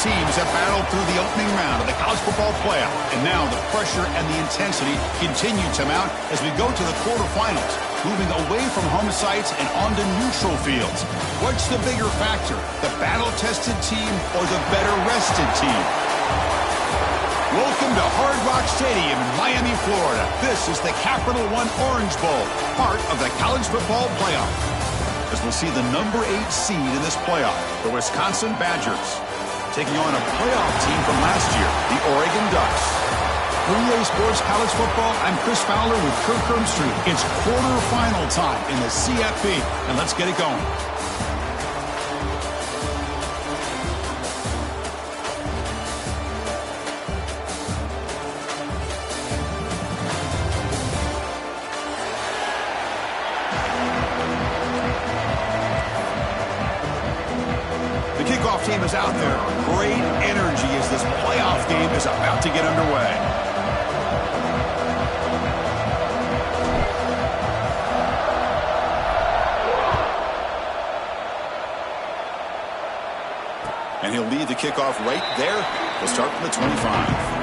teams have battled through the opening round of the college football playoff, and now the pressure and the intensity continue to mount as we go to the quarterfinals, moving away from home sites and onto neutral fields. What's the bigger factor, the battle-tested team or the better-rested team? Welcome to Hard Rock Stadium in Miami, Florida. This is the Capital One Orange Bowl, part of the college football playoff. As we'll see the number 8 seed in this playoff, the Wisconsin Badgers, taking on a playoff team from last year, the Oregon Ducks. For EA Sports College Football, I'm Chris Fowler with Kirk Herbstreit. It's quarterfinal time in the CFP, and let's get it going. Team is out there. Great energy as this playoff game is about to get underway. And he'll lead the kickoff right there. We'll start from the 25.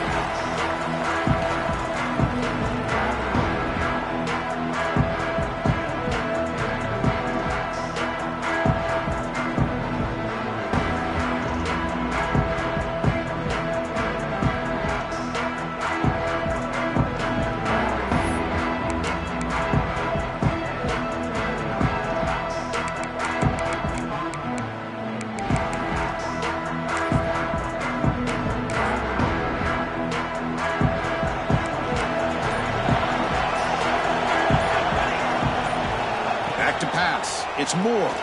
It's Moore.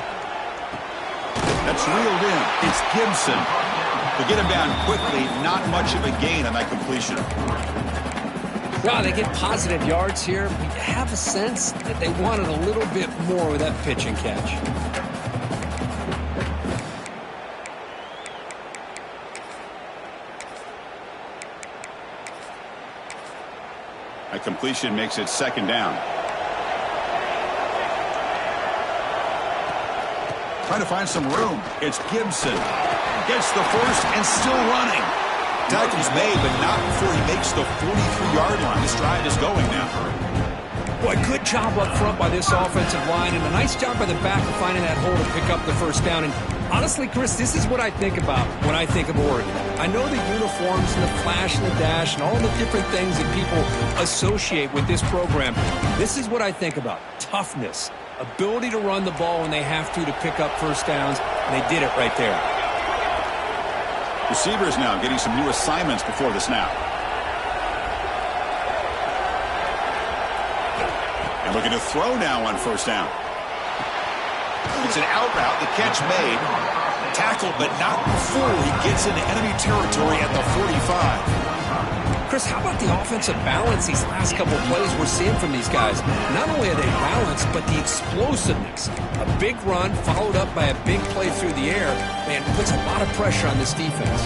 That's reeled in. It's Gibson. To get him down quickly, not much of a gain on that completion. Well, they get positive yards here. We have a sense that they wanted a little bit more with that pitch and catch. A completion makes it second down. Trying to find some room. It's Gibson. Gets the first and still running. Tackle's made, but not before he makes the 43-yard line. This drive is going now. Boy, good job up front by this offensive line, and a nice job by the back of finding that hole to pick up the first down. And honestly, Chris, this is what I think about when I think of Oregon. I know the uniforms and the flash and the dash and all the different things that people associate with this program. This is what I think about. Toughness. Ability to run the ball when they have to pick up first downs, and they did it right there. Receivers now getting some new assignments before the snap. And looking to throw now on first down. It's an out route, the catch made. Tackled, but not before he gets into enemy territory at the 45. Chris, how about the offensive balance these last couple of plays we're seeing from these guys? Not only are they balanced, but the explosiveness. A big run followed up by a big play through the air, man, puts a lot of pressure on this defense.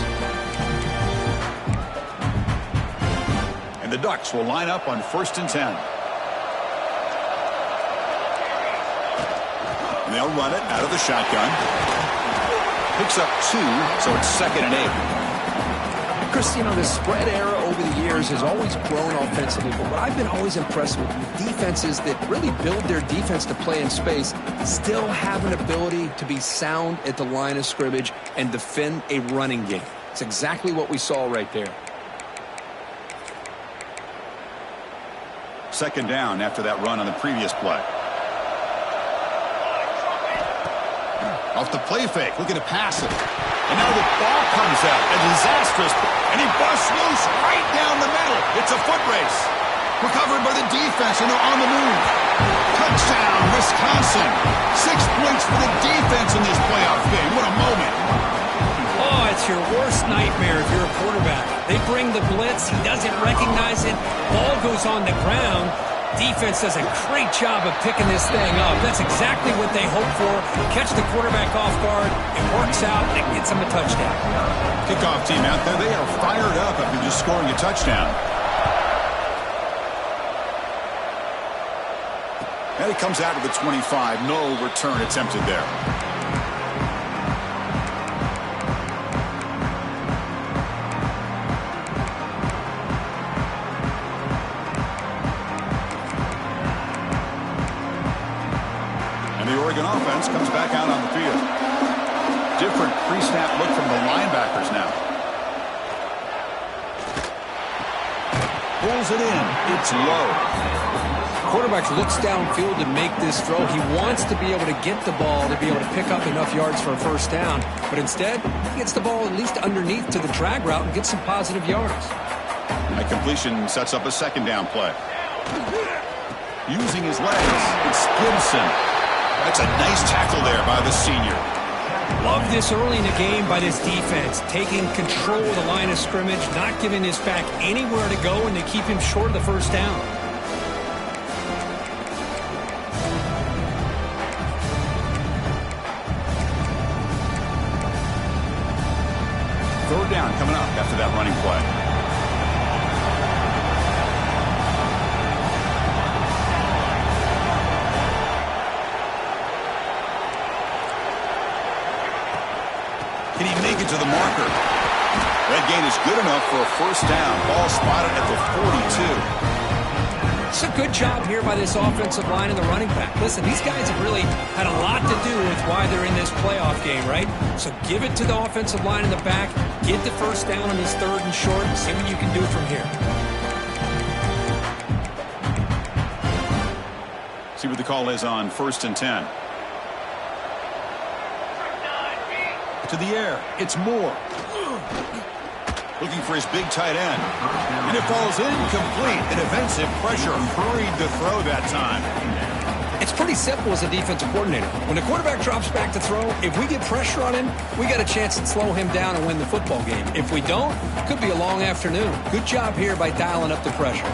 And the Ducks will line up on 1st and 10. And they'll run it out of the shotgun. Picks up 2, so it's 2nd and 8. Chris, you know, the spread era over the years has always grown offensively, but what I've been always impressed with defenses that really build their defense to play in space still have an ability to be sound at the line of scrimmage and defend a running game. It's exactly what we saw right there. 2nd down after that run on the previous play. Off the play fake, looking to pass it. And now the ball comes out. A disastrous. And he busts loose right down the middle. It's a foot race. Recovered by the defense, and they're on the move. Touchdown, Wisconsin. 6 points for the defense in this playoff game. What a moment. Oh, it's your worst nightmare if you're a quarterback. They bring the blitz. He doesn't recognize it. Ball goes on the ground. Defense does a great job of picking this thing up. That's exactly what they hope for. Catch the quarterback off guard. It works out, and it gets them a touchdown. Kickoff team out there, they are fired up after just scoring a touchdown. And it comes out to the 25. No return attempted there. offense comes back out on the field. Different pre-snap look from the linebackers now. Pulls it in. It's low. Quarterback looks downfield to make this throw. He wants to be able to get the ball to be able to pick up enough yards for a first down. But instead, he gets the ball at least underneath to the drag route and gets some positive yards. A completion sets up a second down play. Using his legs, it's Gibson. That's a nice tackle there by the senior. Love this early in the game by this defense, taking control of the line of scrimmage, not giving this back anywhere to go, and to keep him short of the first down. Third down coming up after that running play. Can he make it to the marker? That gain is good enough for a first down. Ball spotted at the 42. It's a good job here by this offensive line and the running back. Listen, these guys have really had a lot to do with why they're in this playoff game, right? So give it to the offensive line in the back. Get the first down on this third and short. And see what you can do from here. See what the call is on 1st and 10. To the air. It's Moore. Looking for his big tight end. And it falls incomplete. An offensive pressure hurried the throw that time. It's pretty simple as a defensive coordinator. When the quarterback drops back to throw, if we get pressure on him, we got a chance to slow him down and win the football game. If we don't, it could be a long afternoon. Good job here by dialing up the pressure.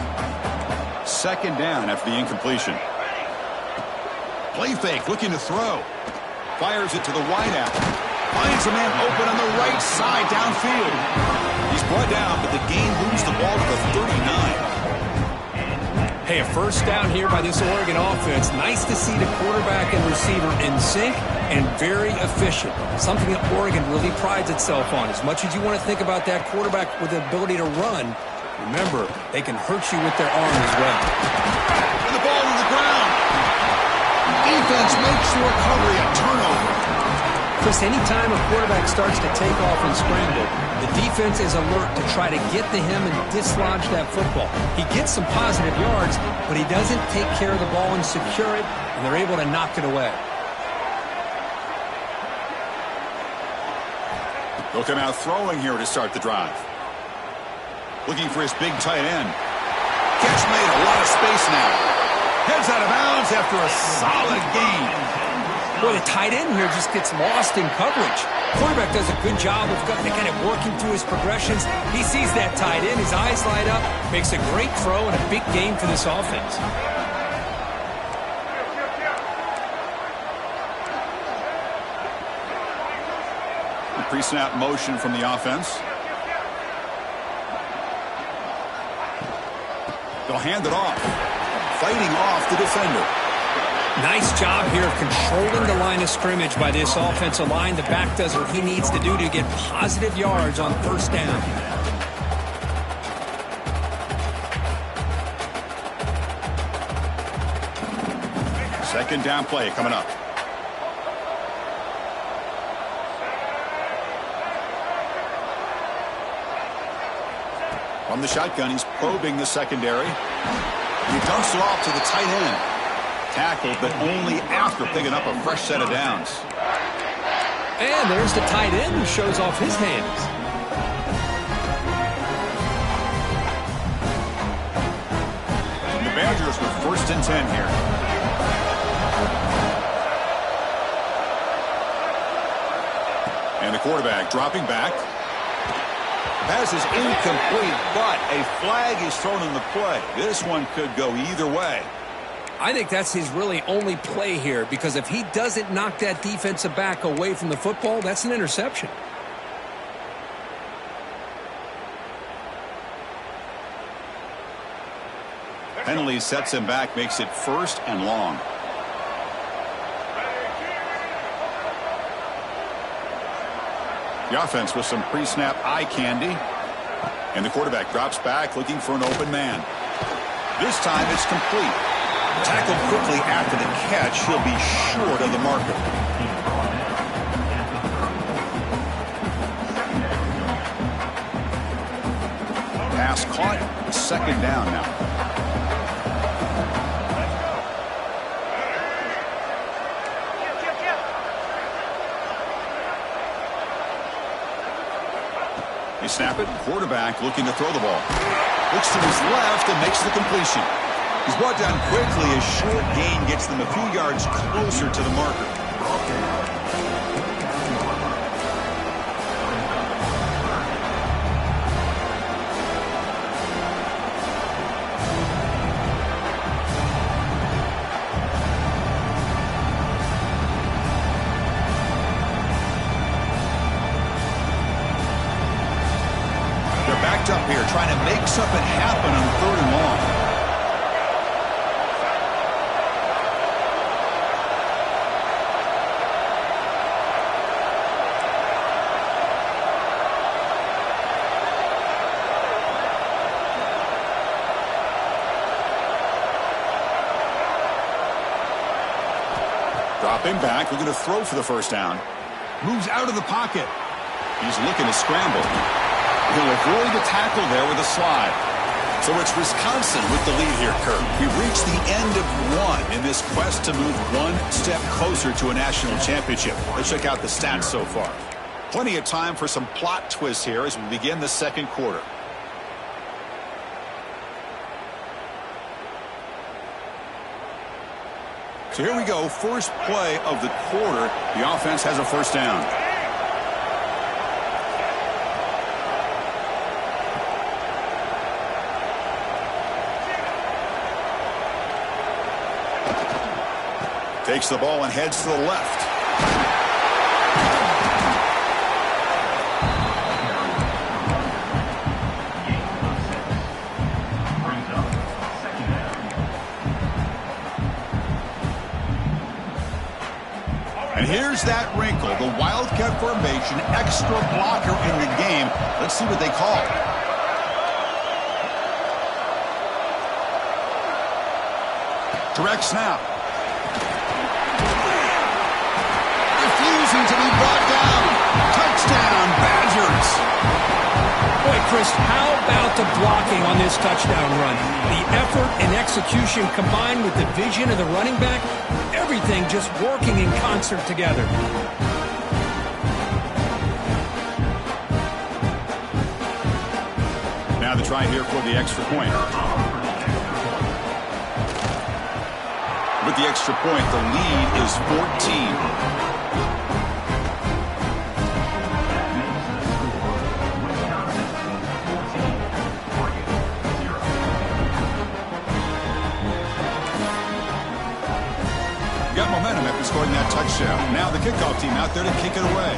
Second down after the incompletion. Play fake, looking to throw. Fires it to the wideout. Finds a man open on the right side downfield. He's brought down, but the gain moves the ball to the 39. Hey, a first down here by this Oregon offense. Nice to see the quarterback and receiver in sync and very efficient. Something that Oregon really prides itself on. As much as you want to think about that quarterback with the ability to run, remember, they can hurt you with their arm as well. And the ball to the ground. Defense makes the recovery a turnover. Chris, anytime a quarterback starts to take off and scramble, the defense is alert to try to get to him and dislodge that football. He gets some positive yards, but he doesn't take care of the ball and secure it, and they're able to knock it away. They'll come out throwing here to start the drive. Looking for his big tight end. Catch made, a lot of space now. Heads out of bounds after a solid gain. Boy, the tight end here just gets lost in coverage. Quarterback does a good job of kind of working through his progressions. He sees that tight end, his eyes light up, makes a great throw and a big game for this offense. Pre-snap motion from the offense. They'll hand it off. Fighting off the defender. Nice job here of controlling the line of scrimmage by this offensive line. The back does what he needs to do to get positive yards on first down. Second down play coming up. From the shotgun, he's probing the secondary. He dumps it off to the tight end. Tackled, but only after picking up a fresh set of downs. And there's the tight end who shows off his hands. The Badgers with 1st and 10 here. And the quarterback dropping back. Pass is incomplete, but a flag is thrown in the play. This one could go either way. I think that's his really only play here, because if he doesn't knock that defensive back away from the football, that's an interception. Penalty sets him back, makes it 1st and long. The offense with some pre-snap eye candy. And the quarterback drops back looking for an open man. This time it's complete. Tackled quickly after the catch. He'll be short of the marker. Pass caught. Second down now. They snap it. Quarterback looking to throw the ball. Looks to his left and makes the completion. He's brought down quickly. A short gain gets them a few yards closer to the marker. Backed up here, trying to make something happen on 3rd and long. Dropping back, looking to throw for the first down. Moves out of the pocket. He's looking to scramble. He'll avoid the tackle there with a slide. So it's Wisconsin with the lead here, Kirk. We've reached the end of one in this quest to move one step closer to a national championship. Let's check out the stats so far. Plenty of time for some plot twists here as we begin the second quarter. So here we go, first play of the quarter. The offense has a first down. Takes the ball and heads to the left. And here's that wrinkle, the Wildcat formation, extra blocker in the game. Let's see what they call. Direct snap. Refusing to be brought down. Touchdown, Badgers. Boy, Chris, how about the blocking on this touchdown run? The effort and execution combined with the vision of the running back, everything just working in concert together. Now the try here for the extra point. With the extra point, the lead is 14. Got momentum after scoring that touchdown. Now the kickoff team out there to kick it away.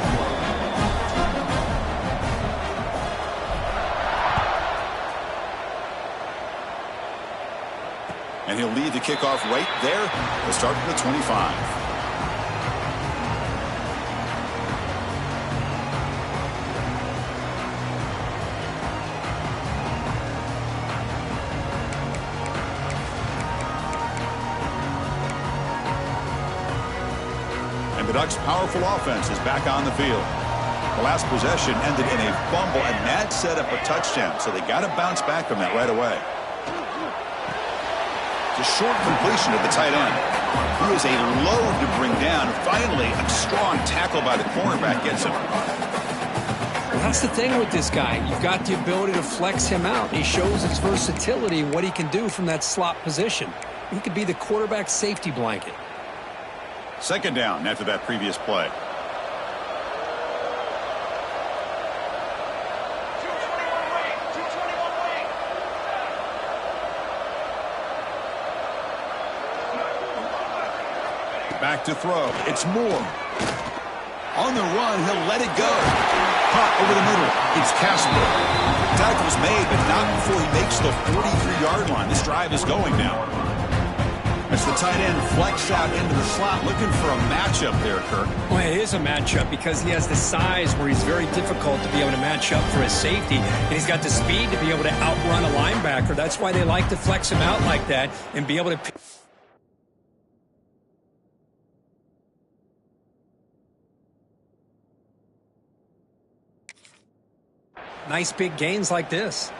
And he'll lead the kickoff right there. We'll start from the 25. The Ducks' powerful offense is back on the field. The last possession ended in a fumble, and that set up a touchdown, so they got to bounce back from that right away. It's a short completion to the tight end. He was a load to bring down. Finally, a strong tackle by the cornerback gets him. Well, that's the thing with this guy. You've got the ability to flex him out. He shows his versatility and what he can do from that slot position. He could be the quarterback safety blanket. Second down after that previous play. Back to throw. It's Moore. On the run, he'll let it go. Caught over the middle. It's Casper. Tackle's made, but not before he makes the 43-yard line. This drive is going now. As the tight end flex out into the slot, looking for a matchup there, Kirk. Well, it is a matchup because he has the size where he's very difficult to be able to match up for his safety, and he's got the speed to be able to outrun a linebacker. That's why they like to flex him out like that and be able to nice big gains like this.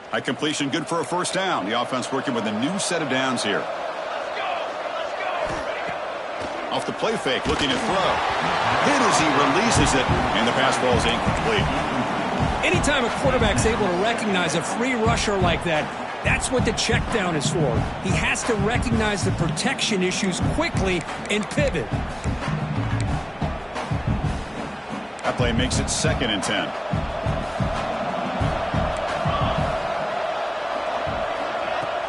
High completion, good for a first down. The offense working with a new set of downs here. Off the play fake, looking to throw. Hit as he releases it, and the pass ball is incomplete. Anytime a quarterback's able to recognize a free rusher like that, that's what the check down is for. He has to recognize the protection issues quickly and pivot. That play makes it 2nd and 10.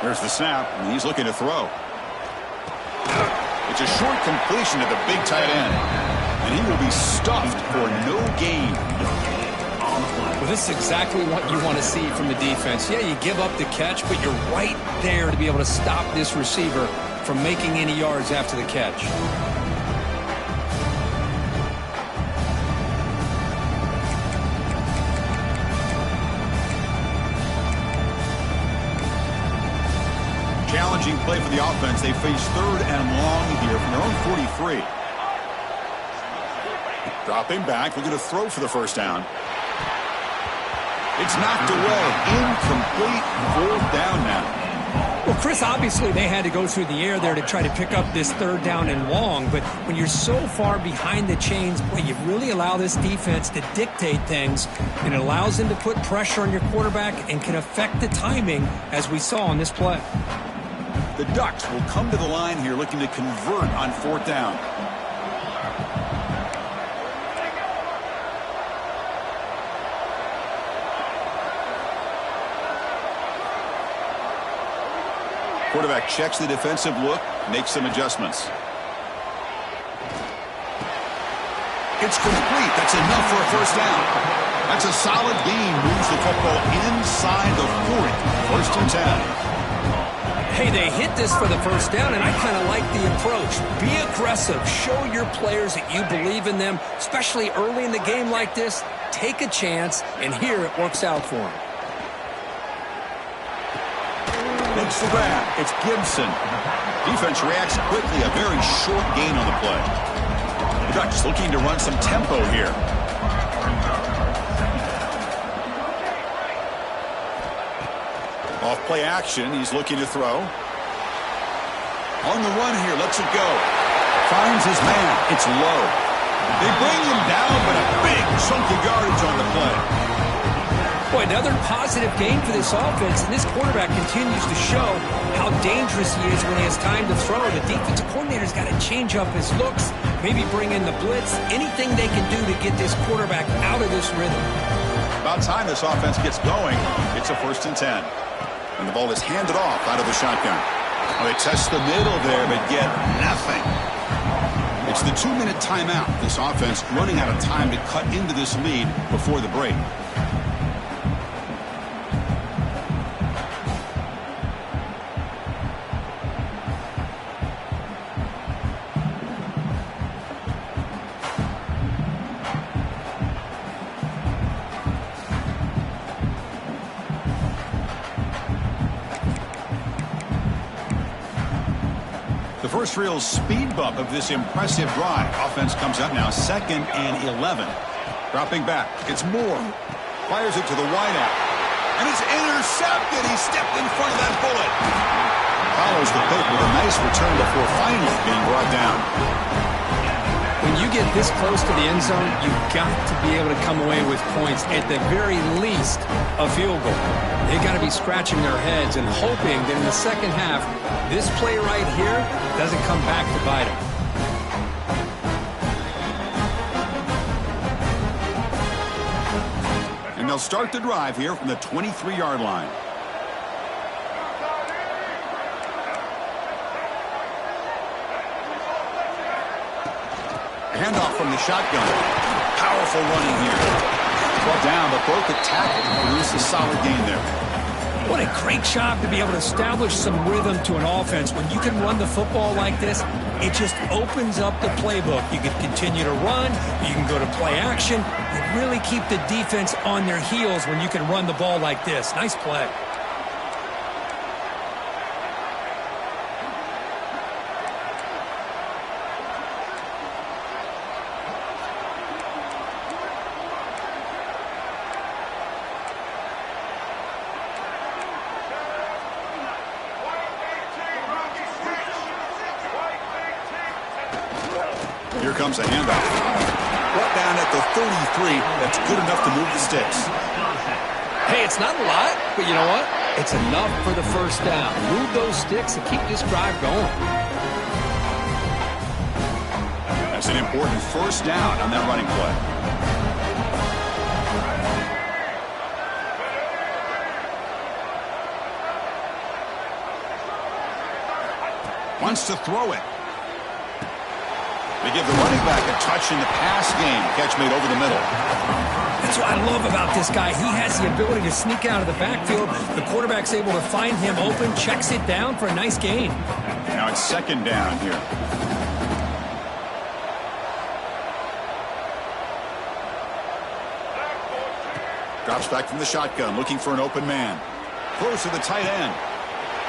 There's the snap, and he's looking to throw. It's a short completion to the big tight end, and he will be stuffed for no gain. Well, this is exactly what you want to see from the defense. Yeah, you give up the catch, but you're right there to be able to stop this receiver from making any yards after the catch. Challenging play for the offense. They face 3rd and long here from their own 43. Dropping back, looking to throw for the first down. It's knocked away. Incomplete. 4th down now. Well, Chris, obviously they had to go through the air there to try to pick up this 3rd down and long, but when you're so far behind the chains, boy, you really allow this defense to dictate things, and it allows them to put pressure on your quarterback and can affect the timing, as we saw on this play. The Ducks will come to the line here looking to convert on 4th down. Quarterback checks the defensive look, makes some adjustments. It's complete. That's enough for a first down. That's a solid gain. Moves the football inside the 40. 1st and 10. Hey, they hit this for the first down, and I kind of like the approach. Be aggressive. Show your players that you believe in them, especially early in the game like this. Take a chance, and here it works out for them. Makes the grab. It's Gibson. Defense reacts quickly. A very short gain on the play. The Ducks looking to run some tempo here. Off play action. He's looking to throw. On the run here. Lets it go. Finds his man. It's low. They bring him down, but a big chunk of yardage on the play. Boy, another positive gain for this offense, and this quarterback continues to show how dangerous he is when he has time to throw. The defensive coordinator's got to change up his looks, maybe bring in the blitz, anything they can do to get this quarterback out of this rhythm. About time this offense gets going. It's a 1st and 10. And the ball is handed off out of the shotgun. Well, they test the middle there, but get nothing. It's the 2-minute timeout. This offense running out of time to cut into this lead before the break. First real speed bump of this impressive drive. Offense comes up now 2nd and 11. Dropping back. It's Moore. Fires it to the wideout. And it's intercepted. He stepped in front of that bullet. Follows the pick with a nice return before finally being brought down. When you get this close to the end zone, you've got to be able to come away with points, at the very least a field goal. They've got to be scratching their heads and hoping that in the second half, this play right here doesn't come back to bite them. And they'll start the drive here from the 23-yard line. Handoff from the shotgun. Powerful running here. Brought down, but broke the tackle to produce a solid gain there. What a great job to be able to establish some rhythm to an offense. When you can run the football like this, it just opens up the playbook. You can continue to run. You can go to play action. And really keep the defense on their heels when you can run the ball like this. Nice play. Here comes a handoff. Brought down at the 33. That's good enough to move the sticks. Hey, it's not a lot, but you know what? It's enough for the first down. Move those sticks and keep this drive going. That's an important first down on that running play. Wants to throw it. They give the running back a touch in the pass game. Catch made over the middle. That's what I love about this guy. He has the ability to sneak out of the backfield. The quarterback's able to find him open, checks it down for a nice gain. Now it's second down here. Drops back from the shotgun, looking for an open man. Throws to the tight end.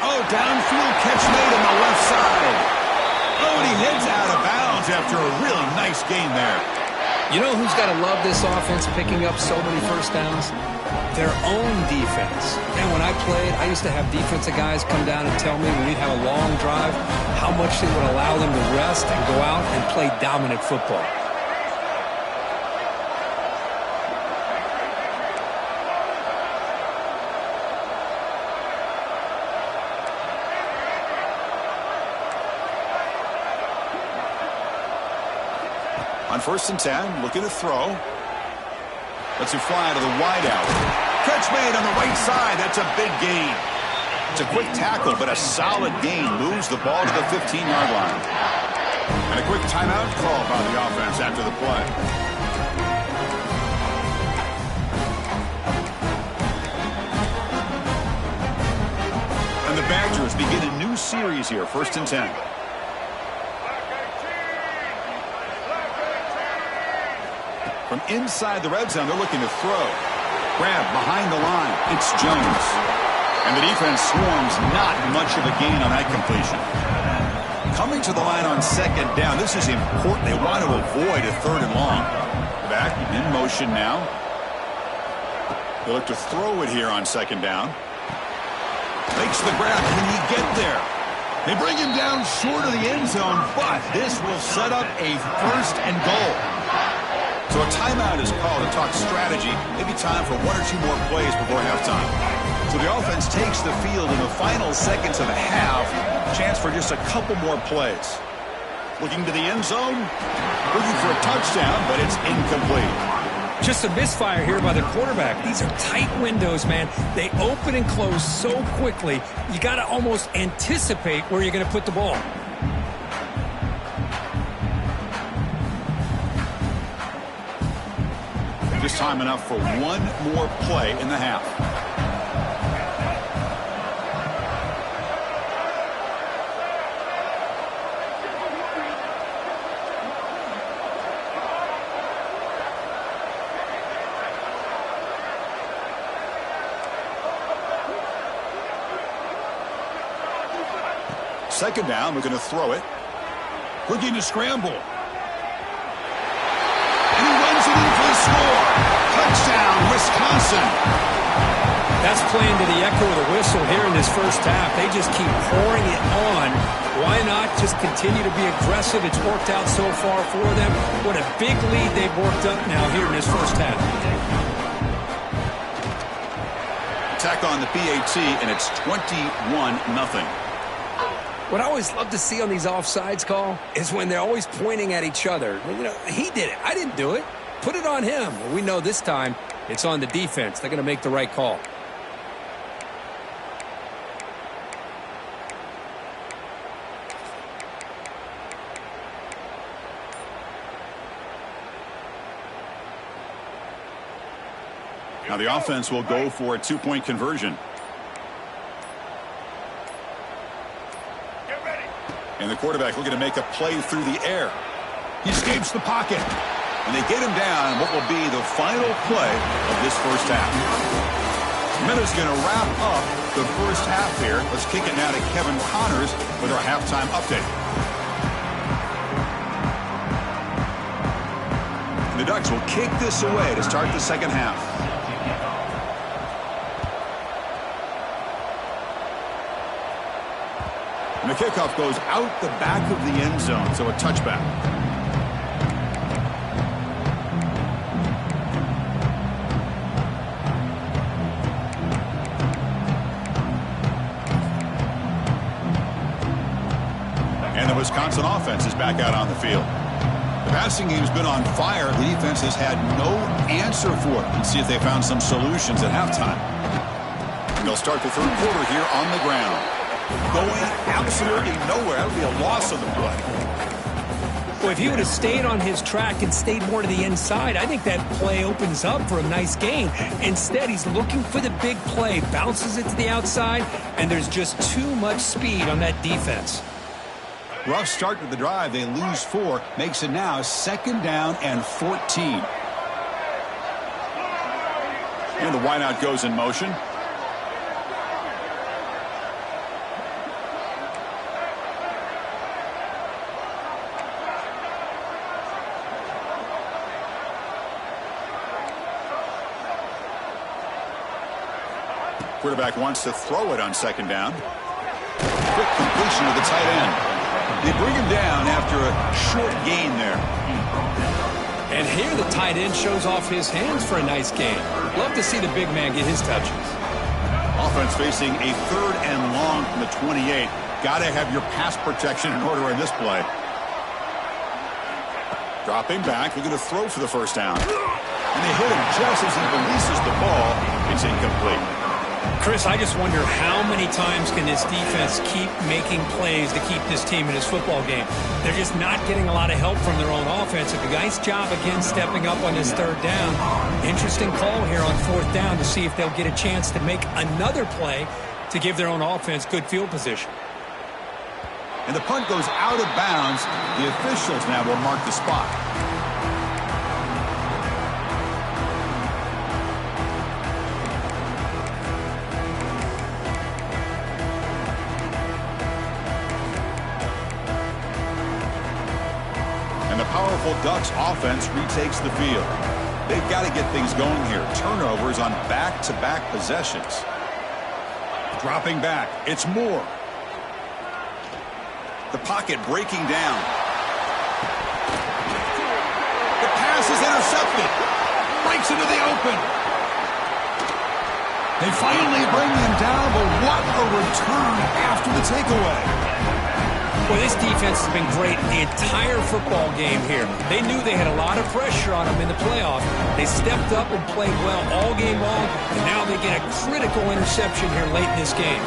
Oh, downfield catch made on the left side. Oh, and he heads out of bounds after a really nice gain there. You know who's got to love this offense picking up so many first downs? Their own defense. And when I played, I used to have defensive guys come down and tell me when we'd have a long drive how much it would allow them to rest and go out and play dominant football. On 1st and 10, looking to throw. Lets him fly to the wideout. Catch made on the right side. That's a big gain. It's a quick tackle, but a solid gain. Moves the ball to the 15-yard line. And a quick timeout call by the offense after the play. And the Badgers begin a new series here. 1st and 10. From inside the red zone, they're looking to throw. Grab behind the line. It's Jones. And the defense swarms. Not much of a gain on that completion. Coming to the line on second down. This is important. They want to avoid a 3rd and long. Back in motion now. They look to throw it here on second down. Makes the grab. Can he get there? They bring him down short of the end zone, but this will set up a 1st and goal. So a timeout is called to talk strategy. Maybe time for 1 or 2 more plays before halftime. So the offense takes the field in the final seconds of the half. Chance for just a couple more plays. Looking to the end zone. Looking for a touchdown, but it's incomplete. Just a misfire here by the quarterback. These are tight windows, man. They open and close so quickly. You got to almost anticipate where you're going to put the ball. Just time enough for 1 more play in the half. Second down, we're going to throw it. Looking to scramble. And he runs it in for the score. Touchdown, Wisconsin. That's playing to the echo of the whistle here in this first half. They just keep pouring it on. Why not just continue to be aggressive? It's worked out so far for them. What a big lead they've worked up now here in this first half. Attack on the PAT, and it's 21-0. What I always love to see on these offsides call is when they're always pointing at each other. You know, he did it. I didn't do it. Put it on him. Well, we know this time it's on the defense. They're going to make the right call. Now the offense will go for a 2-point conversion. And the quarterback looking to make a play through the air. He escapes the pocket. And they get him down what will be the final play of this first half. Miller's going to wrap up the first half here. Let's kick it now to Kevin Connors with our halftime update. And the Ducks will kick this away to start the second half. And the kickoff goes out the back of the end zone, so a touchback. And the Wisconsin offense is back out on the field. The passing game's been on fire. The defense has had no answer for it. Let's see if they found some solutions at halftime. They'll start the third quarter here on the ground. Going absolutely nowhere. That would be a loss of the play. Well, if he would have stayed on his track and stayed more to the inside, I think that play opens up for a nice gain. Instead, he's looking for the big play, bounces it to the outside, and there's just too much speed on that defense. Rough start to the drive. They lose 4. Makes it now 2nd down and 14. And the wideout goes in motion. Quarterback wants to throw it on 2nd down. Quick completion to the tight end. They bring him down after a short gain there. And here the tight end shows off his hands for a nice gain. Love to see the big man get his touches. Offense facing a 3rd and long from the 28. Got to have your pass protection in order in this play. Dropping back, looking to throw for the 1st down. And they hit him just as he releases the ball. It's incomplete. Chris, I just wonder how many times can this defense keep making plays to keep this team in this football game. They're just not getting a lot of help from their own offense. A nice job again stepping up on this 3rd down. Interesting call here on 4th down to see if they'll get a chance to make another play to give their own offense good field position. And the punt goes out of bounds. The officials now will mark the spot. And the powerful Ducks offense retakes the field. They've got to get things going here. Turnovers on back-to-back possessions. Dropping back. It's Moore. The pocket breaking down. The pass is intercepted. Breaks into the open. They finally bring him down, but what a return after the takeaway. Well, this defense has been great the entire football game here. They knew they had a lot of pressure on them in the playoffs. They stepped up and played well all game long, and now they get a critical interception here late in this game.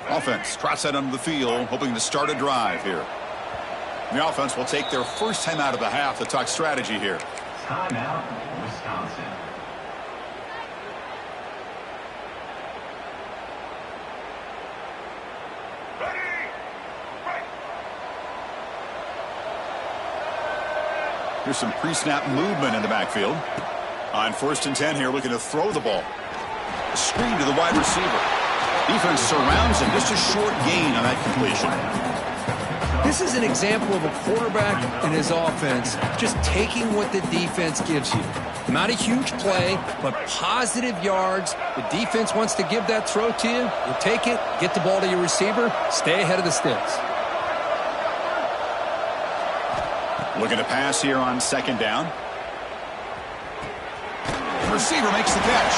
Offense trots out onto the field, hoping to start a drive here. The offense will take their first time out of the half to talk strategy here. Timeout, Wisconsin. Here's some pre-snap movement in the backfield. On 1st and 10 here, looking to throw the ball. A screen to the wide receiver. Defense surrounds him. Just a short gain on that completion. This is an example of a quarterback and his offense just taking what the defense gives you. Not a huge play, but positive yards. The defense wants to give that throw to you. You take it, get the ball to your receiver, stay ahead of the sticks. Looking to pass here on 2nd down. The receiver makes the catch.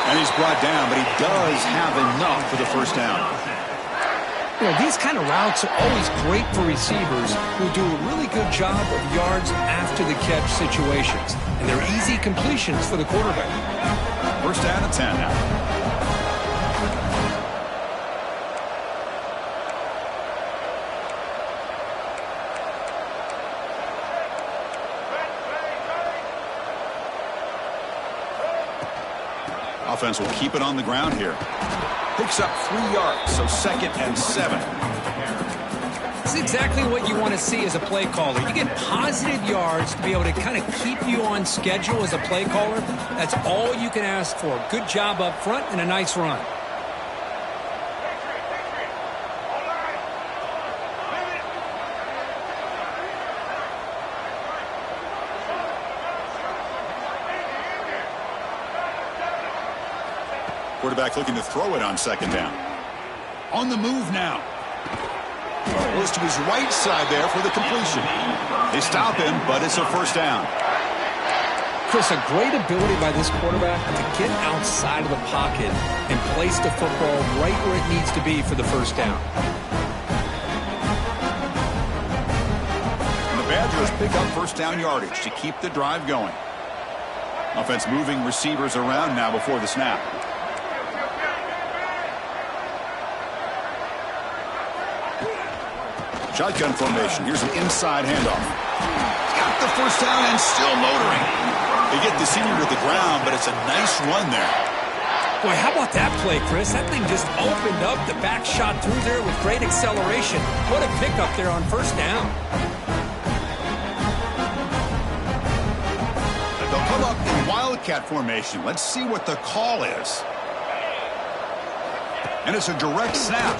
And he's brought down, but he does have enough for the 1st down. You know, these kind of routes are always great for receivers who do a really good job of yards after the catch situations. And they're easy completions for the quarterback. 1st down and 10 now. Offense will keep it on the ground here. Picks up 3 yards, so 2nd and 7. This is exactly what you want to see as a play caller. You get positive yards to be able to kind of keep you on schedule as a play caller. That's all you can ask for. Good job up front and a nice run. Quarterback looking to throw it on 2nd down. On the move now. Goes to his right side there for the completion. They stop him, but it's a first down. Chris, a great ability by this quarterback to get outside of the pocket and place the football right where it needs to be for the first down. And the Badgers pick up first down yardage to keep the drive going. Offense moving receivers around now before the snap. Shotgun formation. Here's an inside handoff. Got the first down and still motoring. They get the senior to the ground, but it's a nice run there. Boy, how about that play, Chris? That thing just opened up. The back shot through there with great acceleration. What a pickup there on first down. They'll come up in Wildcat formation. Let's see what the call is. And it's a direct snap.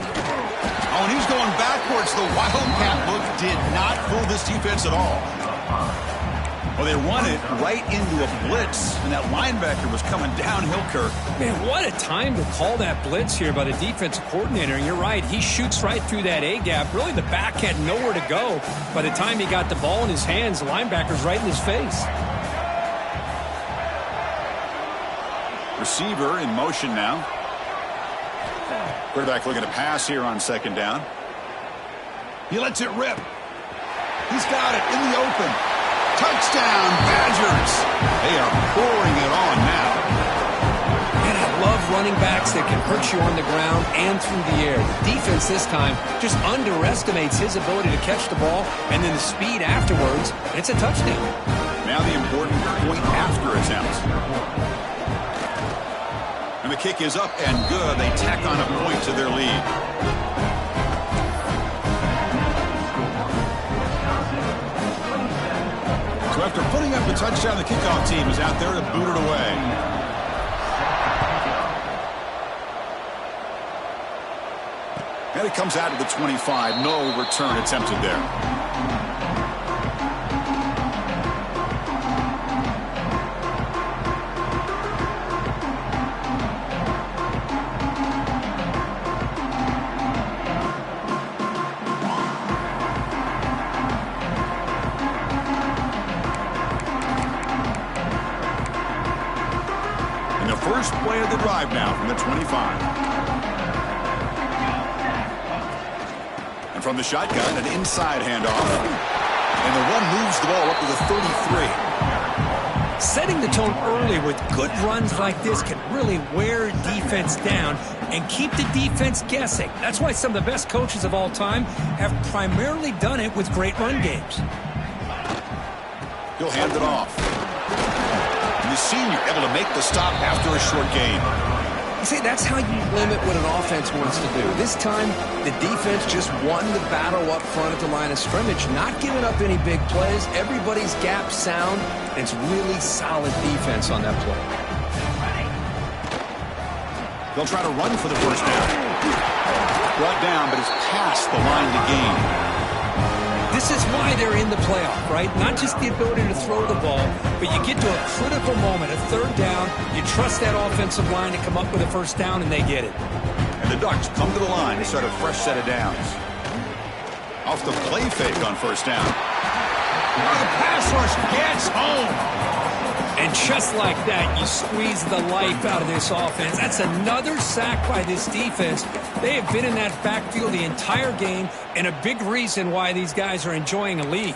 Oh, and he's going backwards. The Wildcat look did not fool this defense at all. Well, they run it right into a blitz, and that linebacker was coming downhill, Kirk. Man, what a time to call that blitz here by the defensive coordinator. And you're right, he shoots right through that A-gap. Really, the back had nowhere to go. By the time he got the ball in his hands, the linebacker's right in his face. Receiver in motion now. Quarterback looking to pass here on second down. He lets it rip. He's got it in the open. Touchdown, Badgers. They are pouring it on now. And I love running backs that can hurt you on the ground and through the air. The defense this time just underestimates his ability to catch the ball and then the speed afterwards. It's a touchdown. Now the important point after attempt. And the kick is up and good. They tack on a point to their lead. So after putting up the touchdown, the kickoff team is out there to boot it away. And it comes out to the 25. No return attempted there. First play of the drive now from the 25. And from the shotgun, an inside handoff. And the run moves the ball up to the 33. Setting the tone early with good runs like this can really wear defense down and keep the defense guessing. That's why some of the best coaches of all time have primarily done it with great run games. He'll hand it off. The senior able to make the stop after a short gain. You see, that's how you limit what an offense wants to do. This time, the defense just won the battle up front at the line of scrimmage, not giving up any big plays. Everybody's gap sound. It's really solid defense on that play. They'll try to run for the first down. Brought down, but it's past the line to gain. This is why they're in the playoff, right? Not just the ability to throw the ball, but you get to a critical moment, a third down, you trust that offensive line to come up with a first down, and they get it. And the Ducks come to the line to start a fresh set of downs. Off the play fake on first down. The pass rush gets home. And just like that, you squeeze the life out of this offense. That's another sack by this defense. They have been in that backfield the entire game, and a big reason why these guys are enjoying a lead.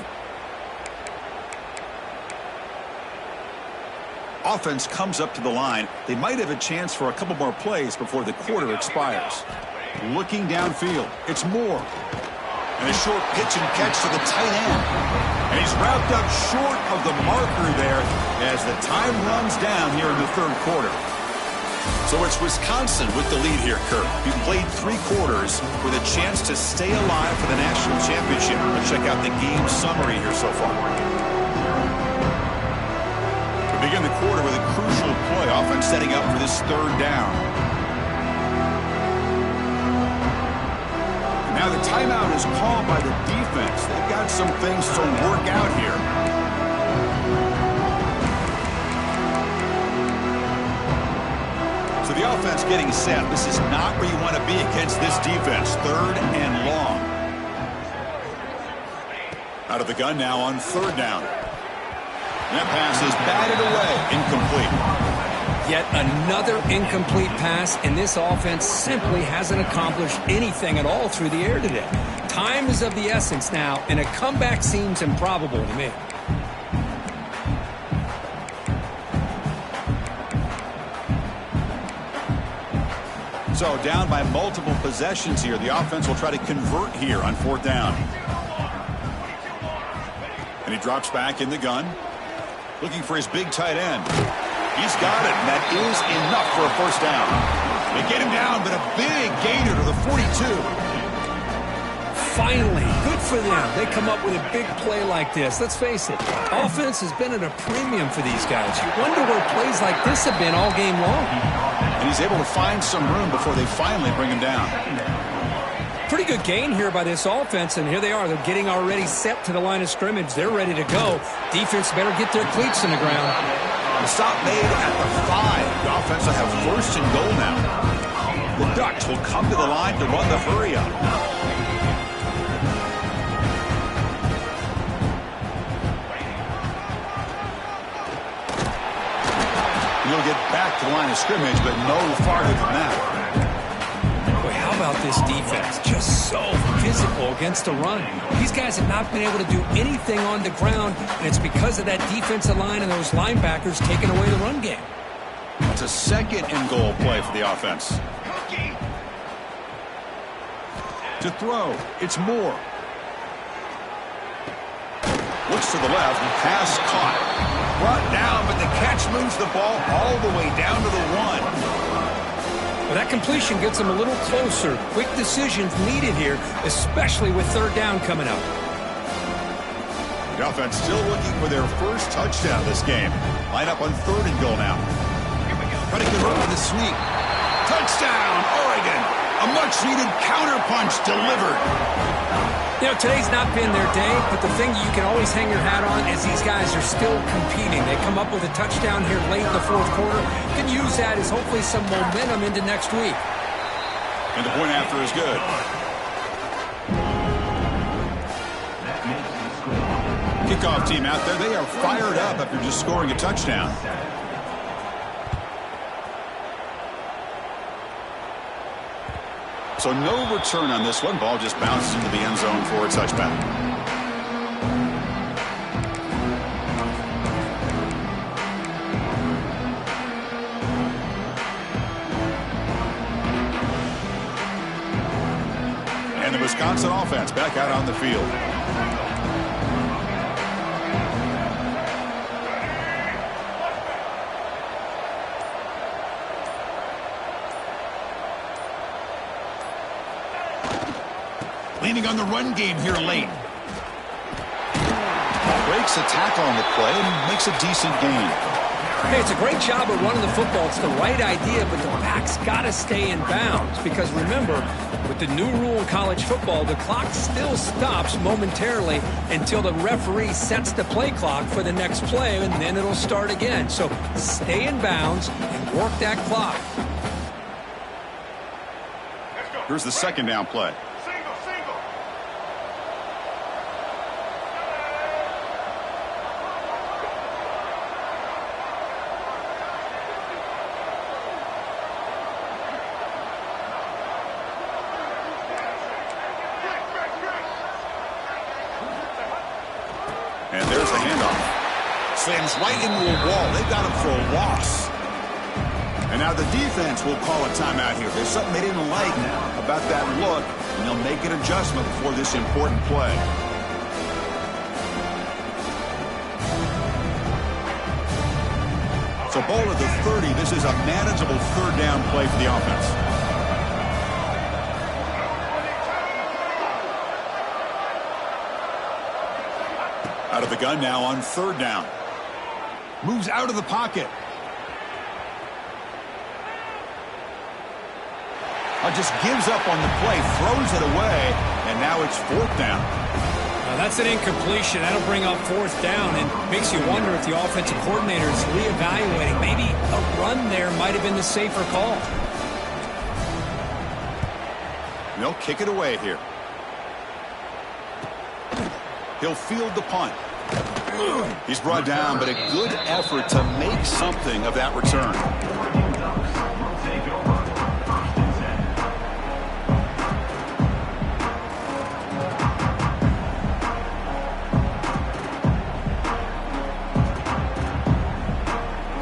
Offense comes up to the line. They might have a chance for a couple more plays before the quarter expires. Looking downfield, it's Moore. And a short pitch and catch to the tight end. And he's wrapped up short of the marker there as the time runs down here in the third quarter. So it's Wisconsin with the lead here, Kirk. We've played 3 quarters with a chance to stay alive for the national championship. Let's check out the game summary here so far. We begin the quarter with a crucial play. Offense setting up for this third down. Now the timeout is called by the defense. They've got some things to work out here. So the offense getting set. This is not where you want to be against this defense. Third and long. Out of the gun now on 3rd down. And that pass is batted away. Incomplete. Yet another incomplete pass, and this offense simply hasn't accomplished anything at all through the air today. Time is of the essence now, and a comeback seems improbable to me. So down by multiple possessions here. The offense will try to convert here on 4th down. And he drops back in the gun, looking for his big tight end. He's got it, and that is enough for a 1st down. They get him down, but a big gainer to the 42. Finally, good for them. They come up with a big play like this. Let's face it, offense has been at a premium for these guys. You wonder where plays like this have been all game long. And he's able to find some room before they finally bring him down. Pretty good gain here by this offense, and here they are. They're getting already set to the line of scrimmage. They're ready to go. Defense better get their cleats in the ground. The stop made at the 5. The offense will have 1st and goal now. The Ducks will come to the line to run the hurry up. He'll get back to the line of scrimmage, but no farther than that. Boy, how about this defense? Just so physical against the run. These guys have not been able to do anything on the ground, and it's because of that defensive line and those linebackers taking away the run game. It's a 2nd and goal play for the offense. To throw, it's Moore. Looks to the left, pass caught. Brought down, but the catch moves the ball all the way down to the 1. Well, that completion gets them a little closer. Quick decisions needed here, especially with 3rd down coming up. The offense still looking for their 1st touchdown this game. Line up on 3rd and goal now. Trying to get over the sneak. Touchdown, Oregon! A much-needed counterpunch delivered. You know, today's not been their day, but the thing you can always hang your hat on is these guys are still competing. They come up with a touchdown here late in the 4th quarter. You can use that as hopefully some momentum into next week. And the point after is good. Kickoff team out there. They are fired up after just scoring a touchdown. So no return on this one. Ball just bounces into the end zone for a touchback. And the Wisconsin offense back out on the field. Leaning on the run game here late. Breaks a tackle on the play and makes a decent gain. Hey, it's a great job of running the football. It's the right idea, but the back's got to stay in bounds. Because remember, with the new rule in college football, the clock still stops momentarily until the referee sets the play clock for the next play, and then it'll start again. So stay in bounds and work that clock. Here's the 2nd down play. And there's the handoff. Slams right into a wall. They've got him for a loss. And now the defense will call a timeout here. There's something they didn't like about that look, and they'll make an adjustment before this important play. So ball at the 30. This is a manageable 3rd down play for the offense. Out of the gun now on 3rd down. Moves out of the pocket. Just gives up on the play, throws it away, and now it's 4th down. Now that's an incompletion. That'll bring up 4th down and makes you wonder if the offensive coordinator is reevaluating. Maybe a run there might have been the safer call. They'll kick it away here. He'll field the punt. He's brought down, but a good effort to make something of that return.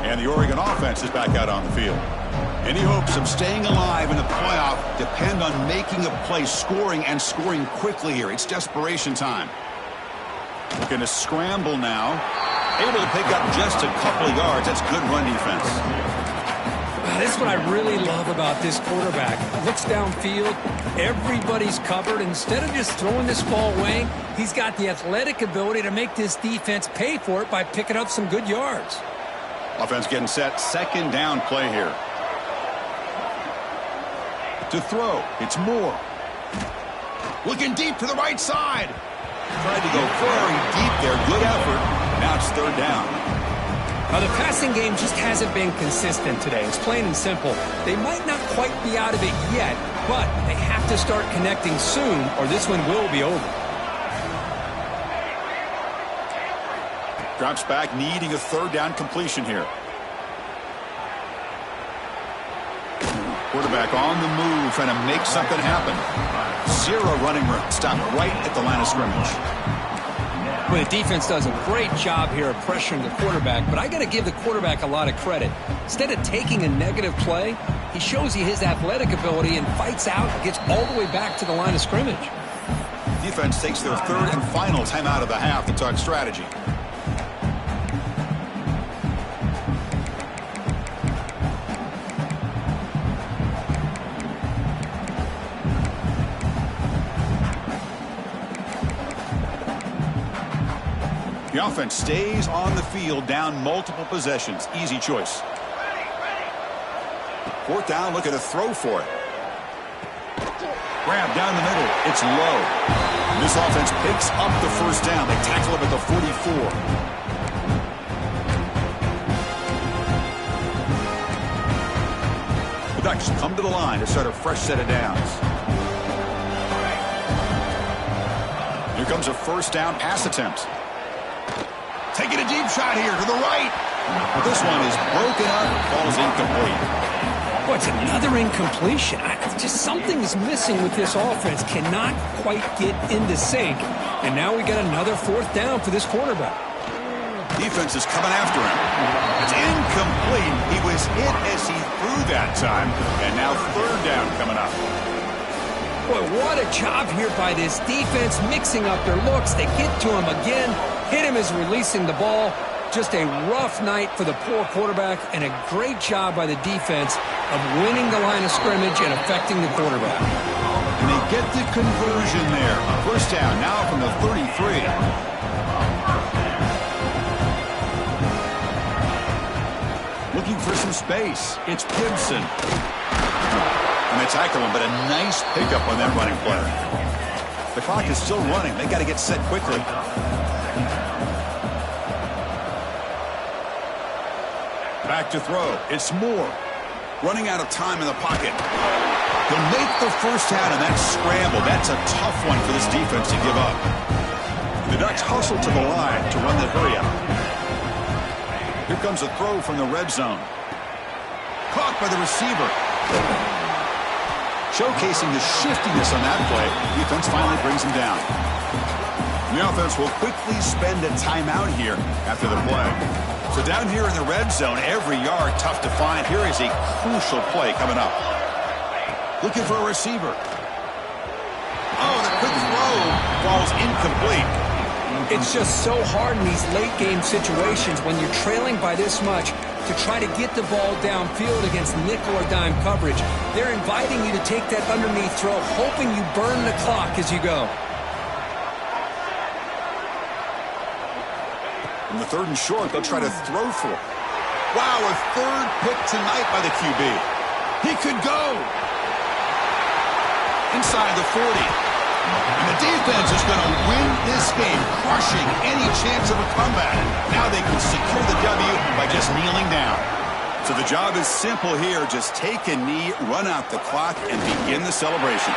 And the Oregon offense is back out on the field. Any hopes of staying alive in the playoff depend on making a play, scoring, and scoring quickly here. It's desperation time. Looking to scramble now. Able to pick up just a couple of yards. That's good run defense. This is what I really love about this quarterback. Looks downfield. Everybody's covered. Instead of just throwing this ball away, he's got the athletic ability to make this defense pay for it by picking up some good yards. Offense getting set. Second down play here. To throw. It's Moore. Looking deep to the right side. Tried to go very deep there. Good effort. Now it's third down. Now, the passing game just hasn't been consistent today. It's plain and simple. They might not quite be out of it yet, but they have to start connecting soon or this one will be over. Drops back, needing a third down completion here. Quarterback on the move, trying to make something happen. Zero running room. Stop right at the line of scrimmage. Well, the defense does a great job here of pressuring the quarterback, but I got to give the quarterback a lot of credit. Instead of taking a negative play, he shows you his athletic ability and fights out and gets all the way back to the line of scrimmage. Defense takes their third and final timeout of the half to talk strategy. The offense stays on the field, down multiple possessions. Easy choice. Fourth down, looking to throw for it. Grab down the middle. It's low. And this offense picks up the first down. They tackle him at the 44. The Ducks come to the line to start a fresh set of downs. Here comes a first down pass attempt. Taking a deep shot here to the right. But this one is broken up. Ball's incomplete. Boy, it's another incompletion. Just something's missing with this offense. Cannot quite get into sync. And now we got another fourth down for this quarterback. Defense is coming after him. It's incomplete. He was hit as he threw that time. And now third down coming up. Boy, what a job here by this defense, mixing up their looks. They get to him again. Hit him as releasing the ball. Just a rough night for the poor quarterback, and a great job by the defense of winning the line of scrimmage and affecting the quarterback. And they get the conversion there. First down now from the 33. Looking for some space. It's Gibson. And they tackle him, but a nice pickup on that running play. The clock is still running. They got to get set quickly. Back to throw. It's Moore. Running out of time in the pocket. He'll make the first down, and that scramble. That's a tough one for this defense to give up. The Ducks hustle to the line to run the hurry up. Here comes a throw from the red zone. Caught by the receiver. Showcasing the shiftiness on that play. Defense finally brings him down. The offense will quickly spend a timeout here after the play. So down here in the red zone, every yard tough to find. Here is a crucial play coming up. Looking for a receiver. Oh, the quick throw falls incomplete. It's just so hard in these late game situations when you're trailing by this much to try to get the ball downfield against nickel or dime coverage. They're inviting you to take that underneath throw, hoping you burn the clock as you go. In the third and short, they'll try to throw for it. Wow, a third pick tonight by the QB. He could go. Inside the 40. And the defense is going to win this game, crushing any chance of a comeback. Now they can secure the W by just kneeling down. So the job is simple here. Just take a knee, run out the clock, and begin the celebration.